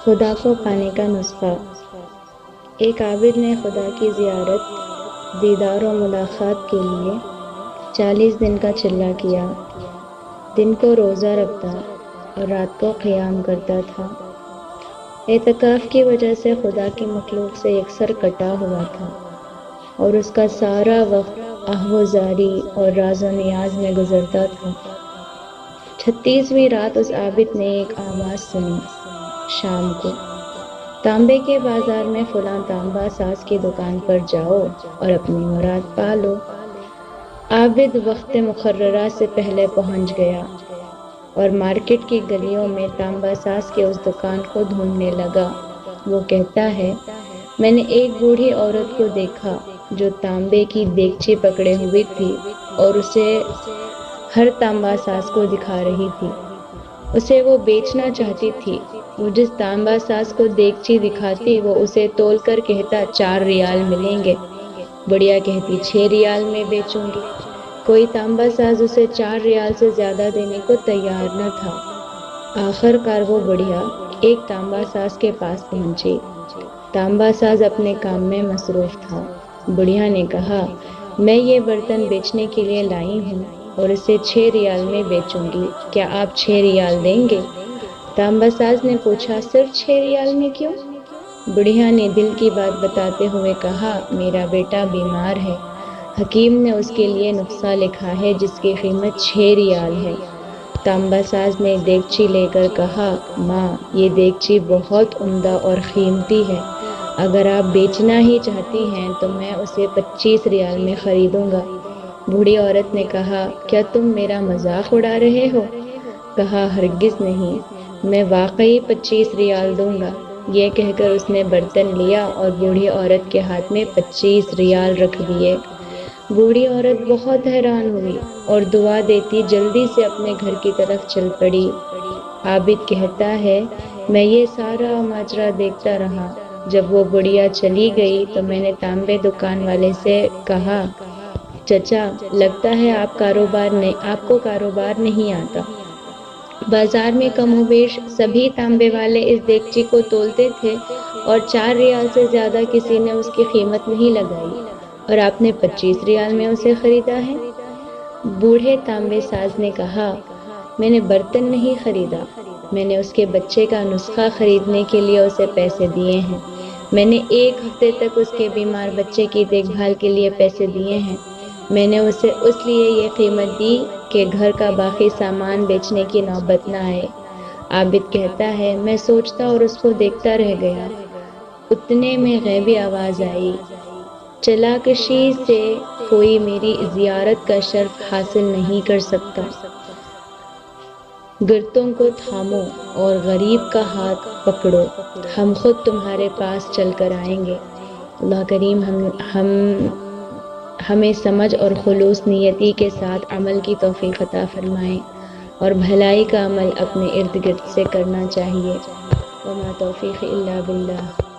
خدا کو پانے کا نسخہ۔ ایک عابد نے خدا کی زیارت، دیدار و ملاقات کے لیے 40 دن کا چلہ کیا۔ دن کو روزہ رکھتا اور رات کو قیام کرتا تھا۔ اعتکاف کی وجہ سے خدا کی مخلوق سے یکسر کٹا ہوا تھا اور اس کا سارا وقت آہوازاری اور راز و نیاز میں گزرتا تھا۔ 36ویں رات اس عابد نے ایک آواز سنی۔ شام کو تانبے کے بازار میں فلاں تانبا ساز کی دکان پر جاؤ اور اپنی مراد پالو۔ عابد وقت مقررہ سے پہلے پہنچ گیا اور مارکیٹ کی گلیوں میں تانبا ساز کی اس دکان کو ڈھونڈنے لگا۔ وہ کہتا ہے، میں نے ایک بوڑھی عورت کو دیکھا جو تانبے کی دیگچی پکڑے ہوئی تھی اور اسے ہر تانبا ساز کو دکھا رہی تھی۔ اسے وہ بیچنا چاہتی تھی۔ وہ جس تانبا ساز کو دیگچی دکھاتی وہ اسے تول کر کہتا 4 ریال ملیں گے۔ بڑھیا کہتی 6 ریال میں بیچوں گی۔ کوئی تانبا ساز اسے 4 ریال سے زیادہ دینے کو تیار نہ تھا۔ آخر کار وہ بڑھیا ایک تانبا ساز کے پاس پہنچی۔ تانبا ساز اپنے کام میں مصروف تھا۔ بڑھیا نے کہا، میں یہ برتن بیچنے کے لیے لائی ہوں اور اسے 6 ریال میں بیچوں گی، کیا آپ 6 ریال دیں گے؟ تانبا ساز نے پوچھا، صرف 6 ریال میں کیوں؟ بڑھیا نے دل کی بات بتاتے ہوئے کہا، میرا بیٹا بیمار ہے، حکیم نے اس کے لیے نسخہ لکھا ہے جس کی قیمت 6 ریال ہے۔ تانبا ساز نے دیگچی لے کر کہا، ماں یہ دیگچی بہت عمدہ اور قیمتی ہے، اگر آپ بیچنا ہی چاہتی ہیں تو میں اسے 25 ریال میں خریدوں گا۔ بوڑھی عورت نے کہا، کیا تم میرا مذاق اڑا رہے ہو؟ کہا، ہرگز نہیں، میں واقعی 25 ریال دوں گا۔ یہ کہہ کر اس نے برتن لیا اور بوڑھی عورت کے ہاتھ میں 25 ریال رکھ دیے۔ بوڑھی عورت بہت حیران ہوئی اور دعا دیتی جلدی سے اپنے گھر کی طرف چل پڑی۔ عابد کہتا ہے، میں یہ سارا ماجرا دیکھتا رہا۔ جب وہ بڑھیا چلی گئی تو میں نے تانبے دکان والے سے کہا، چچا لگتا ہے آپ کو کاروبار نہیں آتا۔ بازار میں کم و بیش سبھی تانبے والے اس دیگچی کو تولتے تھے اور 4 ریال سے زیادہ کسی نے اس کی قیمت نہیں لگائی، اور آپ نے 25 ریال میں اسے خریدا ہے۔ بوڑھے تانبے ساز نے کہا، میں نے برتن نہیں خریدا، میں نے اس کے بچے کا نسخہ خریدنے کے لیے اسے پیسے دیے ہیں۔ میں نے 1 ہفتے تک اس کے بیمار بچے کی دیکھ بھال کے لیے پیسے دیے ہیں۔ میں نے اسے اس لیے یہ قیمت دی کہ گھر کا باقی سامان بیچنے کی نوبت نہ آئے۔ عابد کہتا ہے، میں سوچتا اور اس کو دیکھتا رہ گیا۔ اتنے میں غیبی آواز آئی، چلاکشی سے کوئی میری زیارت کا شرف حاصل نہیں کر سکتا۔ گرتوں کو تھامو اور غریب کا ہاتھ پکڑو، ہم خود تمہارے پاس چل کر آئیں گے۔ اللہ کریم ہمیں سمجھ اور خلوص نیتی کے ساتھ عمل کی توفیق عطا فرمائے اور بھلائی کا عمل اپنے ارد گرد سے کرنا چاہیے۔ وما توفیق الا باللہ۔